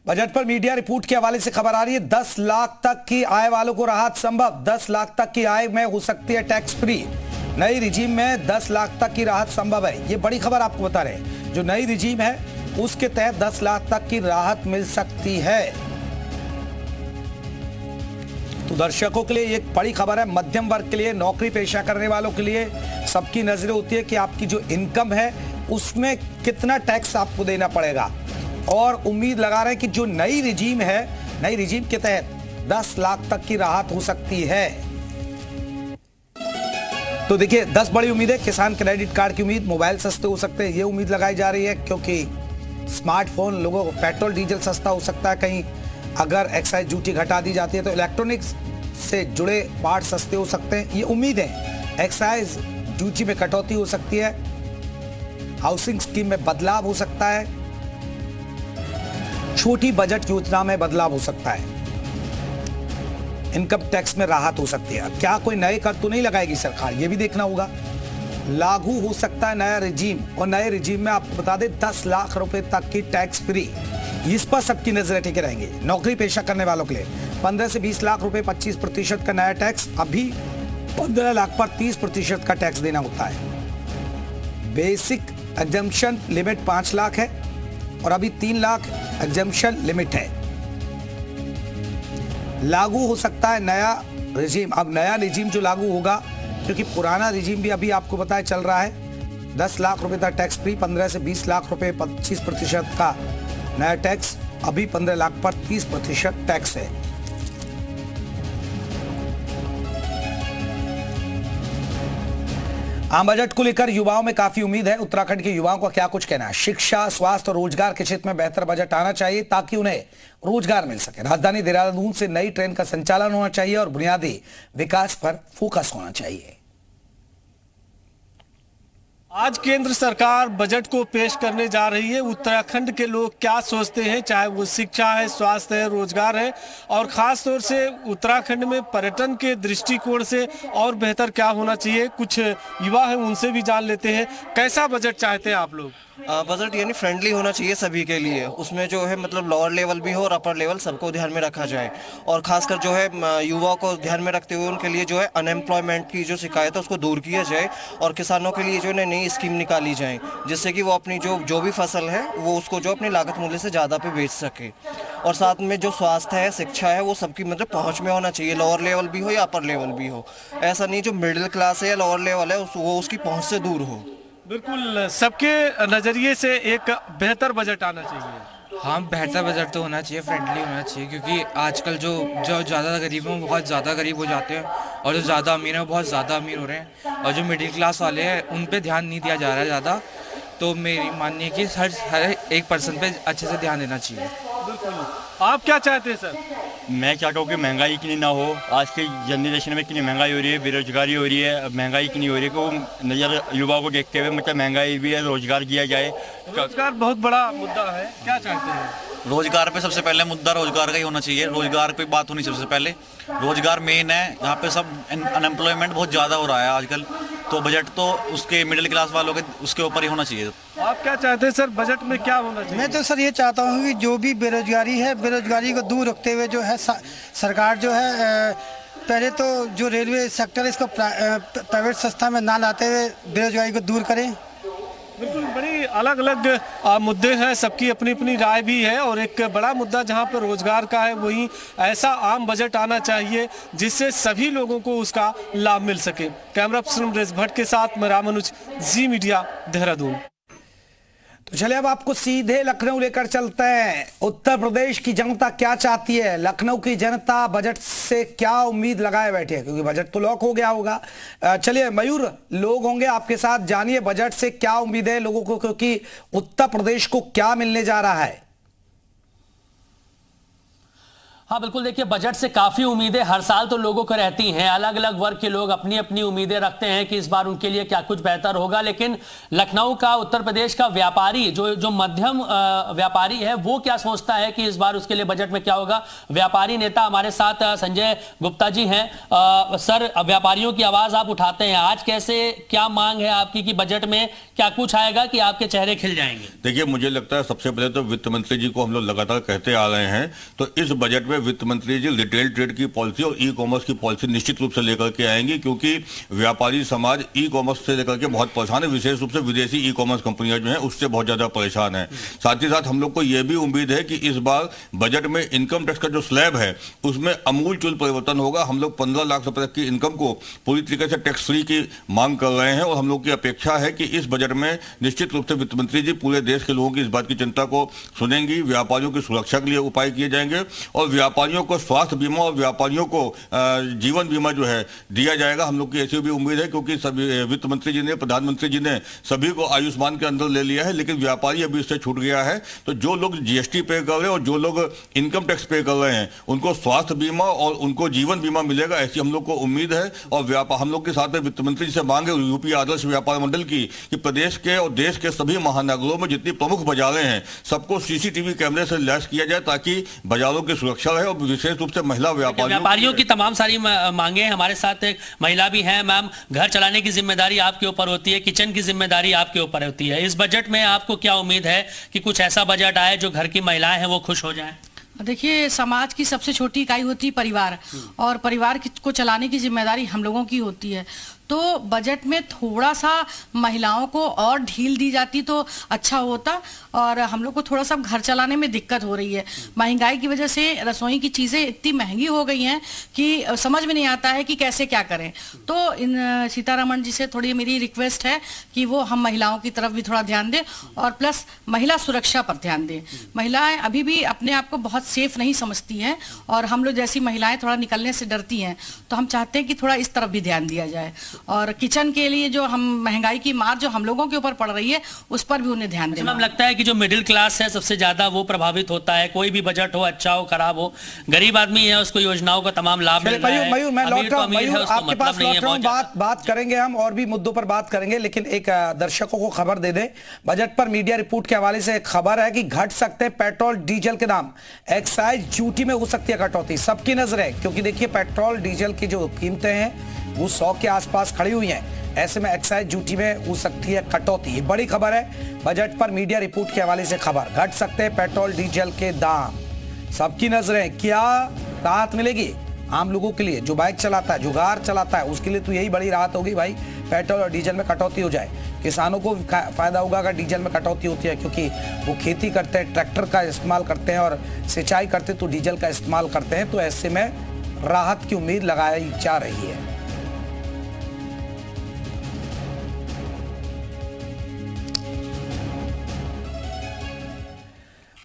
Budget पर media report के हवाले से खबर आ रही है, 10 लाख तक की आय वालों को राहत संभव। 10 लाख तक की आय में हो सकती है टैक्स फ्री। नई रिजीम में 10 लाख तक की राहत संभव है। ये बड़ी खबर आपको बता रहे हैं। जो नई रिजीम है उसके तहत 10 लाख तक की राहत मिल सकती है। तो दर्शकों के लिए एक बड़ी खबर है। मध्यम वर्ग के लिए, नौकरी पेशा करने वालों के लिए सबकी नजरें होती है कि आपकी जो इनकम है उसमें कितना टैक्स आपको देना पड़ेगा। और उम्मीद लगा रहे हैं कि जो नई रिजीम है, नई रिजीम के तहत 10 लाख तक की राहत हो सकती है। तो देखिए, 10 बड़ी उम्मीदें। किसान क्रेडिट कार्ड की उम्मीद, मोबाइल सस्ते हो सकते हैं, ये उम्मीद लगाई जा रही है क्योंकि स्मार्टफोन, लोगों को पेट्रोल डीजल सस्ता हो सकता है। कहीं अगर एक्साइज ड्यूटी घटा दी जाती है तो इलेक्ट्रॉनिक्स से जुड़े पार्ट सस्ते हो सकते हैं, ये उम्मीद है। एक्साइज ड्यूटी में कटौती हो सकती है। हाउसिंग स्कीम में बदलाव हो सकता है। छोटी बजट योजना में बदलाव हो सकता है। इनकम टैक्स में राहत हो सकती है। क्या कोई नए कर तो नहीं लगाएगी सरकार, यह भी देखना होगा। लागू हो सकता है नया रिजीम, और नए रिजीम में आपको बता दें 10 लाख रुपए तक की टैक्स फ्री। इस पर सबकी नजरें टिके रहेंगी। नौकरी पेशा करने वालों के लिए 15 से 20 लाख रुपए 25% का नया टैक्स। अभी 15 लाख पर 30% का टैक्स देना होता है। बेसिक एग्जम्पशन लिमिट 5 लाख है और अभी 3 लाख एग्जम्पशन लिमिट है। लागू हो सकता है नया रिजीम। अब नया रिजीम जो लागू होगा, क्योंकि पुराना रिजीम भी अभी आपको पता है चल रहा है। 10 लाख रुपए तक टैक्स फ्री, 15 से 20 लाख रुपए 25% का नया टैक्स। अभी 15 लाख पर 30% टैक्स है। आम बजट को लेकर युवाओं में काफी उम्मीद है। उत्तराखंड के युवाओं का क्या कुछ कहना है? शिक्षा, स्वास्थ्य और रोजगार के क्षेत्र में बेहतर बजट आना चाहिए ताकि उन्हें रोजगार मिल सके। राजधानी देहरादून से नई ट्रेन का संचालन होना चाहिए और बुनियादी विकास पर फोकस होना चाहिए। आज केंद्र सरकार बजट को पेश करने जा रही है। उत्तराखंड के लोग क्या सोचते हैं, चाहे वो शिक्षा है, स्वास्थ्य है, रोजगार है, और ख़ास तौर से उत्तराखंड में पर्यटन के दृष्टिकोण से और बेहतर क्या होना चाहिए। कुछ युवा हैं, उनसे भी जान लेते हैं। कैसा बजट चाहते हैं आप लोग? बजट यानी फ्रेंडली होना चाहिए सभी के लिए। उसमें जो है मतलब लोअर लेवल भी हो और अपर लेवल, सबको ध्यान में रखा जाए। और खासकर जो है युवाओं को ध्यान में रखते हुए उनके लिए जो है अनएम्प्लॉयमेंट की जो शिकायत है उसको दूर किया जाए, और किसानों के लिए जो है नई स्कीम निकाली जाए जिससे कि वो अपनी जो भी फसल है वो उसको जो अपनी लागत मूल्य से ज़्यादा पे बेच सके। और साथ में जो स्वास्थ्य है, शिक्षा है, वो सबकी मतलब पहुँच में होना चाहिए। लोअर लेवल भी हो या अपर लेवल भी हो, ऐसा नहीं जो मिडिल क्लास है या लोअर लेवल है वो उसकी पहुँच से दूर हो। बिल्कुल, सबके नज़रिए से एक बेहतर बजट आना चाहिए। हाँ, बेहतर बजट तो होना चाहिए, फ्रेंडली होना चाहिए, क्योंकि आजकल जो ज़्यादा गरीब हैं वो बहुत ज़्यादा गरीब हो जाते हैं, और जो ज़्यादा अमीर हैं वो बहुत ज़्यादा अमीर हो रहे हैं, और जो मिडिल क्लास वाले हैं उन पे ध्यान नहीं दिया जा रहा है ज़्यादा। तो मेरी माननी है कि हर एक पर्सन पे अच्छे से ध्यान देना चाहिए। बिल्कुल। आप क्या चाहते हैं सर? मैं क्या कहूँ कि महंगाई इतनी ना हो। आज की जनरेशन में कितनी महंगाई हो रही है, बेरोजगारी हो रही है, महंगाई इतनी हो रही है कि वो नज़र युवाओं को देखते हुए मतलब महंगाई भी है, रोजगार किया जाए। रोजगार बहुत बड़ा मुद्दा है, क्या चाहते हैं? रोजगार पे सबसे पहले मुद्दा रोजगार का ही होना चाहिए। रोजगार पे बात होनी सबसे पहले। रोजगार मेन है। यहाँ पे सब अनएम्प्लॉयमेंट बहुत ज़्यादा हो रहा है आजकल, तो बजट तो उसके मिडिल क्लास वालों के उसके ऊपर ही होना चाहिए। आप क्या चाहते हैं सर, बजट में क्या होना चाहिए? मैं तो सर ये चाहता हूँ कि जो भी बेरोजगारी है, बेरोजगारी को दूर रखते हुए जो है सरकार जो है पहले तो जो रेलवे सेक्टर है इसको प्राइवेट संस्था में ना लाते हुए बेरोजगारी को दूर करें। बिल्कुल, बड़ी अलग अलग मुद्दे हैं, सबकी अपनी अपनी राय भी है। और एक बड़ा मुद्दा जहां पर रोजगार का है, वहीं ऐसा आम बजट आना चाहिए जिससे सभी लोगों को उसका लाभ मिल सके। कैमरा पर्सन नरेश भट्ट के साथ मैं रामानुज, जी मीडिया, देहरादून। तो चलिए अब आपको सीधे लखनऊ लेकर चलते हैं। उत्तर प्रदेश की जनता क्या चाहती है? लखनऊ की जनता बजट से क्या उम्मीद लगाए बैठे है, क्योंकि बजट तो लॉक हो गया होगा। चलिए मयूर, लोग होंगे आपके साथ, जानिए बजट से क्या उम्मीद है लोगों को, क्योंकि उत्तर प्रदेश को क्या मिलने जा रहा है? हाँ बिल्कुल, देखिए बजट से काफी उम्मीदें हर साल तो लोगों को रहती हैं। अलग अलग वर्ग के लोग अपनी अपनी उम्मीदें रखते हैं कि इस बार उनके लिए क्या कुछ बेहतर होगा। लेकिन लखनऊ का, उत्तर प्रदेश का व्यापारी, जो मध्यम व्यापारी है, वो क्या सोचता है कि इस बार उसके लिए बजट में क्या होगा। व्यापारी नेता हमारे साथ संजय गुप्ता जी हैं। सर, व्यापारियों की आवाज आप उठाते हैं, आज कैसे, क्या मांग है आपकी कि बजट में क्या कुछ आएगा कि आपके चेहरे खिल जाएंगे? देखिए, मुझे लगता है सबसे पहले तो वित्त मंत्री जी को हम लोग लगातार कहते आ रहे हैं, तो इस बजट में वित्त मंत्री जी रिटेल ट्रेड की पॉलिसी और ई कॉमर्स की पॉलिसी निश्चित रूप से लेकर के आएंगी, क्योंकि व्यापारी समाज ई कॉमर्स से लेकर के बहुत परेशान है। विशेष रूप से विदेशी ई कॉमर्स कंपनियां जो हैं उससे बहुत ज्यादा परेशान है। साथ ही साथ हम लोग को यह भी उम्मीद है कि इस बार बजट में इनकम टैक्स का जो स्लैब है उसमें अमूलचूल परिवर्तन होगा। हम लोग 15 लाख रुपए तक की इनकम को पूरी तरीके से टैक्स फ्री की मांग कर रहे हैं और हम लोग की अपेक्षा है कि इस बजट में निश्चित रूप से वित्त मंत्री जी पूरे देश के लोगों की इस बात की चिंता को सुनेंगी। व्यापारियों की सुरक्षा के लिए उपाय किए जाएंगे और व्यापारियों को स्वास्थ्य बीमा और व्यापारियों को जीवन बीमा जो है दिया जाएगा। हम लोग की ऐसी भी उम्मीद है, क्योंकि सभी वित्त मंत्री जी ने, प्रधानमंत्री जी ने सभी को आयुष्मान के अंदर ले लिया है, लेकिन व्यापारी अभी इससे छूट गया है। तो जो लोग जीएसटी पे कर रहे हैं और जो लोग इनकम टैक्स पे कर रहे हैं उनको स्वास्थ्य बीमा और उनको जीवन बीमा मिलेगा, ऐसी हम लोग को उम्मीद है। और हम लोग के साथ में वित्त मंत्री जी से मांग है यूपी आदर्श व्यापार मंडल की कि प्रदेश के और देश के सभी महानगरों में जितनी प्रमुख बाजारें हैं सबको सीसीटीवी कैमरे से लैस किया जाए ताकि बाजारों की सुरक्षा रहे और विशेष रूप से महिला व्यापारियों की तमाम सारी मांगे। हमारे साथ एक महिला भी हैं। मैम, घर चलाने की जिम्मेदारी आपके ऊपर होती है, किचन की जिम्मेदारी आपके ऊपर होती है। इस बजट में आपको क्या उम्मीद है कि कुछ ऐसा बजट आए जो घर की महिलाएं हैं वो खुश हो जाएं? देखिए, समाज की सबसे छोटी इकाई होती है परिवार, और परिवार को चलाने की जिम्मेदारी हम लोगों की होती है। तो बजट में थोड़ा सा महिलाओं को और ढील दी जाती तो अच्छा होता, और हम लोग को थोड़ा सा घर चलाने में दिक्कत हो रही है। महंगाई की वजह से रसोई की चीज़ें इतनी महंगी हो गई हैं कि समझ में नहीं आता है कि कैसे क्या करें। तो इन सीतारमण जी से थोड़ी मेरी रिक्वेस्ट है कि वो हम महिलाओं की तरफ भी थोड़ा ध्यान दें और प्लस महिला सुरक्षा पर ध्यान दें। महिलाएं अभी भी अपने आप को बहुत सेफ नहीं समझती हैं और हम लोग जैसी महिलाएं थोड़ा निकलने से डरती हैं, तो हम चाहते हैं कि थोड़ा इस तरफ भी ध्यान दिया जाए। और किचन के लिए जो हम महंगाई की मार जो हम लोगों के ऊपर पड़ रही है उस पर भी उन्हें ध्यान देना। लगता है कि जो मिडिल क्लास है सबसे ज्यादा वो प्रभावित होता है। कोई भी बजट हो, अच्छा हो खराब हो, गरीब आदमी है उसको योजनाओं का तमाम लाभ मिल रहा है। मयूर, मैं लौट रहा हूं आपके पास, बात करेंगे हम और भी मुद्दों पर बात करेंगे, लेकिन एक दर्शकों को खबर दे दें। बजट पर मीडिया रिपोर्ट के हवाले से एक खबर है कि घट सकते हैं पेट्रोल डीजल के दाम, एक्साइज ड्यूटी में हो सकती है कटौती। सबकी नजर है, क्योंकि देखिए पेट्रोल डीजल की जो कीमतें हैं वो 100 के आसपास खड़ी हुई हैं। ऐसे में एक्साइज ड्यूटी में हो सकती है कटौती। ये बड़ी खबर है। बजट पर मीडिया रिपोर्ट के हवाले से खबर, घट सकते हैं पेट्रोल डीजल के दाम। सबकी नजरें, क्या राहत मिलेगी आम लोगों के लिए? जो बाइक चलाता है, जो कार चलाता है, उसके लिए तो यही बड़ी राहत होगी भाई, पेट्रोल और डीजल में कटौती हो जाए। किसानों को फायदा होगा अगर डीजल में कटौती होती है, क्योंकि वो खेती करते हैं, ट्रैक्टर का इस्तेमाल करते हैं और सिंचाई करते तो डीजल का इस्तेमाल करते हैं। तो ऐसे में राहत की उम्मीद लगाई जा रही है।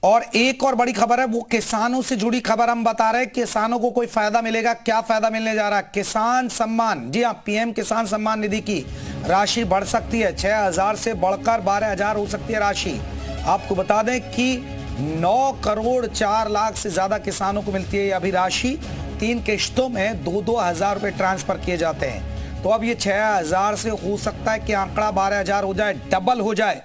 और एक और बड़ी खबर है, वो किसानों से जुड़ी खबर हम बता रहे हैं। किसानों को कोई फायदा मिलेगा, क्या फायदा मिलने जा रहा है? किसान सम्मान, जी हां, पीएम किसान सम्मान निधि की राशि बढ़ सकती है। 6,000 से बढ़कर 12,000 हो सकती है राशि। आपको बता दें कि 9 करोड़ 4 लाख से ज्यादा किसानों को मिलती है अभी राशि। 3 किश्तों में 2-2 हजार रुपए ट्रांसफर किए जाते हैं। तो अब ये 6,000 से हो सकता है कि आंकड़ा 12,000 हो जाए, डबल हो जाए।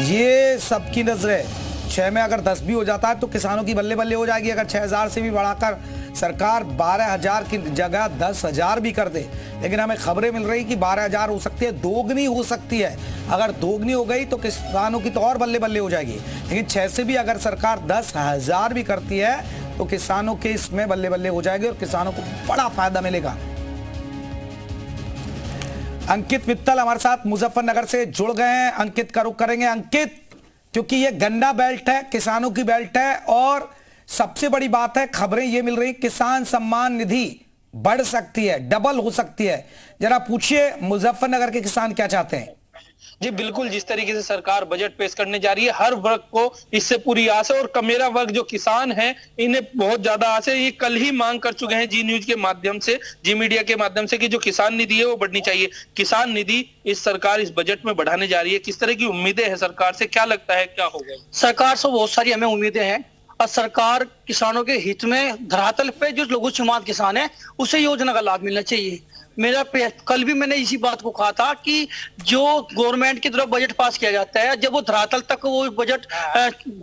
ये सबकी नजर है। 6 में अगर 10 भी हो जाता है तो किसानों की बल्ले बल्ले हो जाएगी। अगर 6,000 से भी बढ़ाकर सरकार 12,000 की जगह 10,000 भी कर दे, लेकिन हमें खबरें मिल रही कि 12,000 हो सकती है, दोगुनी हो सकती है। अगर दोगुनी हो गई तो किसानों की तो और बल्ले बल्ले हो जाएगी। लेकिन 6 से भी अगर सरकार 10,000 भी करती है तो किसानों के इसमें बल्ले बल्ले हो जाएगी और किसानों को बड़ा फायदा मिलेगा। अंकित मित्तल हमारे साथ मुजफ्फरनगर से जुड़ गए हैं। अंकित का रुख करेंगे। अंकित, क्योंकि ये गन्ना बेल्ट है, किसानों की बेल्ट है, और सबसे बड़ी बात है, खबरें ये मिल रही किसान सम्मान निधि बढ़ सकती है, डबल हो सकती है। जरा पूछिए मुजफ्फरनगर के किसान क्या चाहते हैं? जी बिल्कुल, जिस तरीके से सरकार बजट पेश करने जा रही है, हर वर्ग को इससे पूरी आस है। और कमेरा वर्ग जो किसान है, इन्हें बहुत ज्यादा आस है। ये कल ही मांग कर चुके हैं जी न्यूज के माध्यम से, जी मीडिया के माध्यम से, कि जो किसान निधि है वो बढ़नी चाहिए। किसान निधि इस सरकार इस बजट में बढ़ाने जा रही है। किस तरह की उम्मीदें हैं सरकार से, क्या लगता है क्या होगा? सरकार से बहुत सारी हमें उम्मीदें हैं, और सरकार किसानों के हित में धरातल पे जो लघु सीमांत किसान है उसे योजना का लाभ मिलना चाहिए। कल भी मैंने इसी बात को कहा था कि जो गवर्नमेंट की तरफ बजट पास किया जाता है, जब वो धरातल तक वो बजट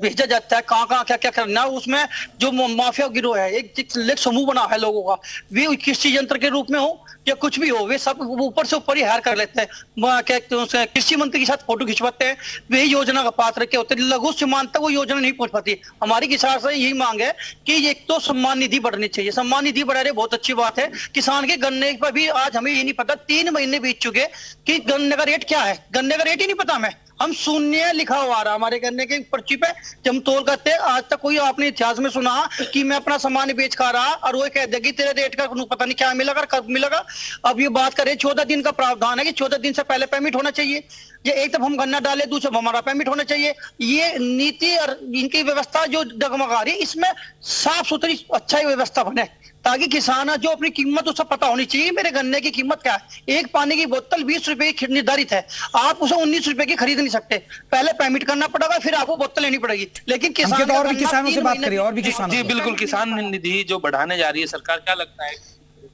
भेजा जाता है, कहाँ क्या क्या करना है, उसमें जो माफिया गिरोह है, एक समूह बना है लोगों का, वे कृषि यंत्र के रूप में हो या कुछ भी हो, वे सब ऊपर से ऊपर ही हायर कर लेते हैं। कृषि मंत्री के साथ फोटो खिंचवाते हैं, वे योजना का पात्र के होते हैं। लघु सीमांत तक वो योजना नहीं पहुंच पाती। हमारी किसान से यही मांग है कि एक तो सम्मान निधि बढ़नी चाहिए। सम्मान निधि बढ़ा रहे, बहुत अच्छी बात है। किसान के गन्ने पर भी आज हमें ये नहीं पता, 3 महीने बीत चुके कि गन्ने का रेट क्या है। गन्ने का रेट ही नहीं पता हमें। हम शून्य लिखा हुआ रहा हमारे गन्ने के पर्ची पे, जब हम तोल करते हैं। आज तक कोई आपने इतिहास में सुना कि मैं अपना सामान बेच खा रहा और वो कह देगी तेरे रेट का पता नहीं क्या मिलेगा, कब मिलेगा। अब ये बात करें, 14 दिन का प्रावधान है कि 14 दिन से पहले पेमेंट होना चाहिए। ये एक तरफ हम गन्ना डाले, दूसरी तरफ हमारा पेमेंट होना चाहिए। ये नीति और इनकी व्यवस्था जो डगमगा रही है, इसमें साफ सुथरी अच्छा ही व्यवस्था बने, ताकि किसान जो अपनी कीमत उसे पता होनी चाहिए। मेरे गन्ने की कीमत क्या है? एक पानी की बोतल 20 रुपए की निर्धारित है, आप उसे 19 रुपए की खरीद नहीं सकते। पहले पेमेंट करना पड़ेगा, फिर आपको बोतल लेनी पड़ेगी। लेकिन किसान और भी किसानों से बात करिए, और भी किसान। जी बिल्कुल, किसान निधि जो बढ़ाने जा रही है सरकार, क्या लगता है?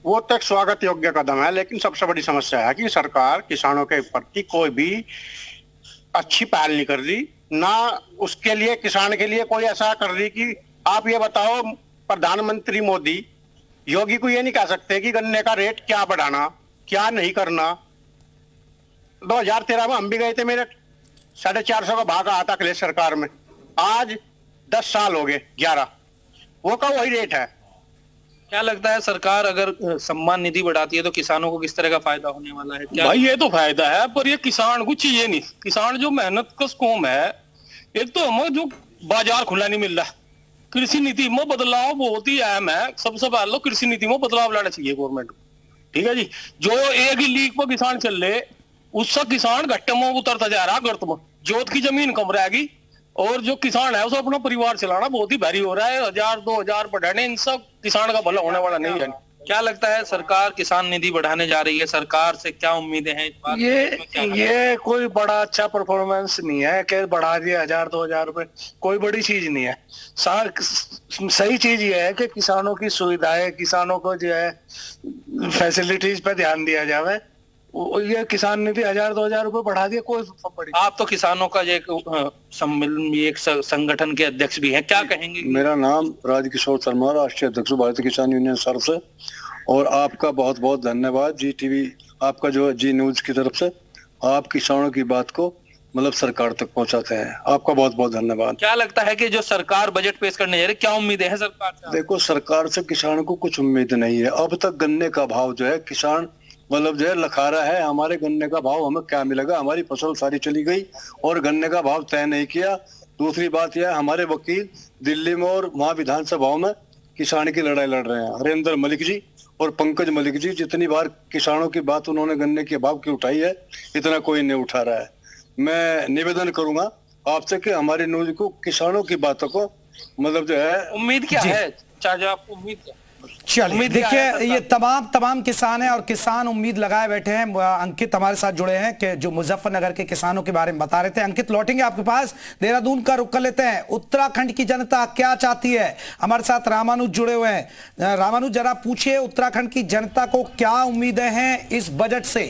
वो तो एक स्वागत योग्य कदम है, लेकिन सबसे बड़ी समस्या है कि सरकार किसानों के प्रति कोई भी अच्छी पहल नहीं कर रही, ना उसके लिए किसान के लिए कोई ऐसा कर रही कि आप ये बताओ, प्रधानमंत्री मोदी योगी को ये नहीं कह सकते कि गन्ने का रेट क्या बढ़ाना, क्या नहीं करना। 2013 में हम भी गए थे, मेरे 450 का भाग आया था अखिलेश सरकार में। आज 10 साल हो गए, 11, वो का वही रेट है। क्या लगता है सरकार अगर सम्मान निधि बढ़ाती है तो किसानों को किस तरह का फायदा होने वाला है? भाई ये तो फायदा है, पर ये किसान को चाहिए नहीं। किसान जो मेहनत कश कौम है, एक तो हमें जो बाजार खुला नहीं मिल रहा। कृषि नीति में बदलाव बहुत ही अहम है। सबसे पहले कृषि नीति में बदलाव लाना चाहिए गवर्नमेंट को, ठीक है जी। जो एक ही लीग पर किसान चल रहे, उससे किसान घट्टे में उतरता जा रहा, गर्त में जोत की जमीन कम रहेगी, और जो किसान है उसे अपना परिवार चलाना बहुत ही भारी हो रहा है। 1000-2000 बढ़ाने, इन सब किसान का भला होने वाला नहीं है। क्या लगता है सरकार किसान निधि बढ़ाने जा रही है, सरकार से क्या उम्मीदें हैं? ये कोई बड़ा अच्छा परफॉर्मेंस नहीं है कि बढ़ा दिया 1000-2000 रुपए, कोई बड़ी चीज नहीं है। सही चीज ये है कि किसानों की सुविधाएं, किसानों को जो है फैसिलिटीज पे ध्यान दिया जाए। ये किसान निधि 1000-2000 रुपए बढ़ा दिया, कोई बड़ी। आप तो किसानों का सम्मेलन, एक संगठन के अध्यक्ष भी हैं, क्या कहेंगे? मेरा नाम राजकिशोर शर्मा, राष्ट्रीय अध्यक्ष भारतीय किसान यूनियन सर से, और आपका बहुत बहुत धन्यवाद जी टीवी, आपका जो जी न्यूज की तरफ से आप किसानों की बात को मतलब सरकार तक पहुंचाते हैं। आपका बहुत बहुत धन्यवाद। क्या लगता है कि जो सरकार बजट पेश करने जा रही है, क्या उम्मीदें हैं सरकार से? देखो, सरकार से किसानों को कुछ उम्मीद नहीं है। अब तक गन्ने का भाव जो है किसान मतलब जो है लखा रहा है, हमारे गन्ने का भाव हमें क्या मिलेगा, हमारी फसल सारी चली गई और गन्ने का भाव तय नहीं किया। दूसरी बात यह है, हमारे वकील दिल्ली में और वहां विधानसभाओं में किसान की लड़ाई लड़ रहे हैं। हरेंद्र मलिक जी और पंकज मलिक जी, जितनी बार किसानों की बात उन्होंने गन्ने के भाव की उठाई है, इतना कोई नहीं उठा रहा है। मैं निवेदन करूंगा आपसे कि हमारी न्यूज को किसानों की बातों को मतलब जो है उम्मीद क्या है, चाचा आपको उम्मीद क्या? चलिए देखिए, ये तमाम किसान हैं और किसान उम्मीद लगाए बैठे हैं। अंकित हमारे साथ जुड़े हैं कि जो मुजफ्फरनगर के किसानों के बारे में बता रहे थे। अंकित, लौटेंगे आपके पास, देहरादून का रुख कर लेते हैं। उत्तराखंड की जनता क्या चाहती है? हमारे साथ रामानुज जुड़े हुए हैं। रामानुज, जरा पूछिए उत्तराखंड की जनता को क्या उम्मीदें हैं इस बजट से?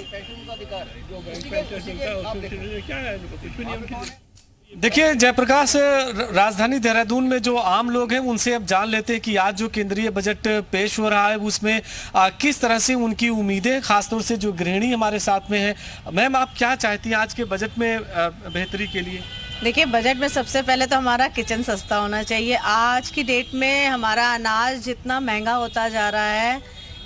देखिए जयप्रकाश, राजधानी देहरादून में जो आम लोग हैं उनसे अब जान लेते हैं कि आज जो केंद्रीय बजट पेश हो रहा है उसमें किस तरह से उनकी उम्मीदें, खासतौर से जो गृहिणी हमारे साथ में है। मैम, आप क्या चाहती हैं आज के बजट में बेहतरी के लिए? देखिए, बजट में सबसे पहले तो हमारा किचन सस्ता होना चाहिए। आज की डेट में हमारा अनाज जितना महंगा होता जा रहा है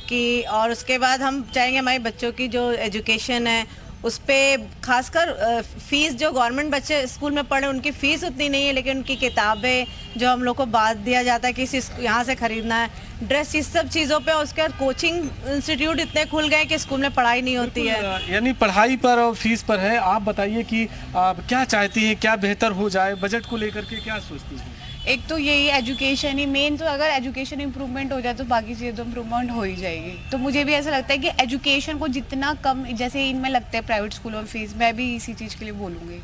कि, और उसके बाद हम चाहेंगे हमारे बच्चों की जो एजुकेशन है उस पर खासकर फीस, जो गवर्नमेंट बच्चे स्कूल में पढ़े उनकी फ़ीस उतनी नहीं है, लेकिन उनकी किताबें जो हम लोग को बाद दिया जाता है कि इस यहाँ से ख़रीदना है, ड्रेस, इस सब चीज़ों पे। उसके बाद कोचिंग इंस्टीट्यूट इतने खुल गए कि स्कूल में पढ़ाई नहीं होती है। यानी पढ़ाई पर और फीस पर है। आप बताइए कि क्या चाहती हैं, क्या बेहतर हो जाए, बजट को लेकर के क्या सोचती हैं? एक तो यही एजुकेशन ही मेन, तो अगर एजुकेशन इम्प्रूवमेंट हो जाए तो बाकी चीज़ें तो इम्प्रूवमेंट हो ही जाएगी। तो मुझे भी ऐसा लगता है कि एजुकेशन को जितना कम, जैसे इनमें लगता है प्राइवेट स्कूलों में फीस, मैं भी इसी चीज़ के लिए बोलूँगी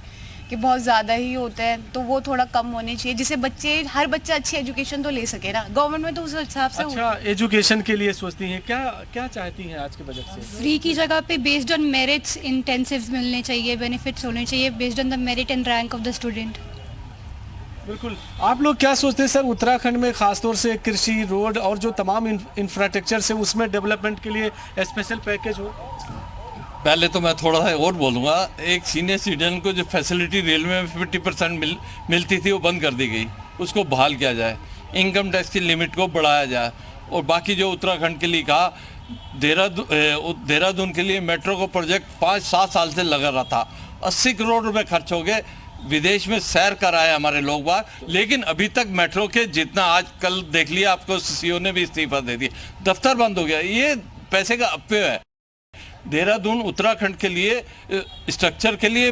कि बहुत ज़्यादा ही होते हैं, तो वो थोड़ा कम होने चाहिए, जिससे हर बच्चा अच्छी एजुकेशन तो ले सके ना। गवर्नमेंट में तो उस हिसाब से अच्छा, एजुकेशन के लिए सोचती हैं, क्या क्या चाहती हैं आज के बजट से? फ्री की जगह पे बेस्ड ऑन मेरिट्स इंटेंसिव मिलने चाहिए, बेनिफिट्स होने चाहिए based on the merit and rank of the student. बिल्कुल। आप लोग क्या सोचते हैं सर, उत्तराखंड में खासतौर से कृषि, रोड और जो तमाम इंफ्रास्ट्रक्चर से उसमें डेवलपमेंट के लिए स्पेशल पैकेज हो? पहले तो मैं थोड़ा सा और बोलूँगा, एक सीनियर सिटीजन को जो फैसिलिटी रेलवे में 50% मिलती थी वो बंद कर दी गई, उसको बहाल किया जाए। इनकम टैक्स की लिमिट को बढ़ाया जाए। और बाकी जो उत्तराखंड के लिए कहा, देहरादून के लिए मेट्रो का प्रोजेक्ट 5-7 साल से लगा रहा था, 80 करोड़ रुपए खर्च हो गए, विदेश में सैर कराए हमारे लोग बाहर, लेकिन अभी तक मेट्रो के जितना, आज कल देख लिया आपको सीईओ ने भी इस्तीफा दे दिया, दफ्तर बंद हो गया। ये पैसे का अपव्यय है। देहरादून उत्तराखंड के लिए स्ट्रक्चर के लिए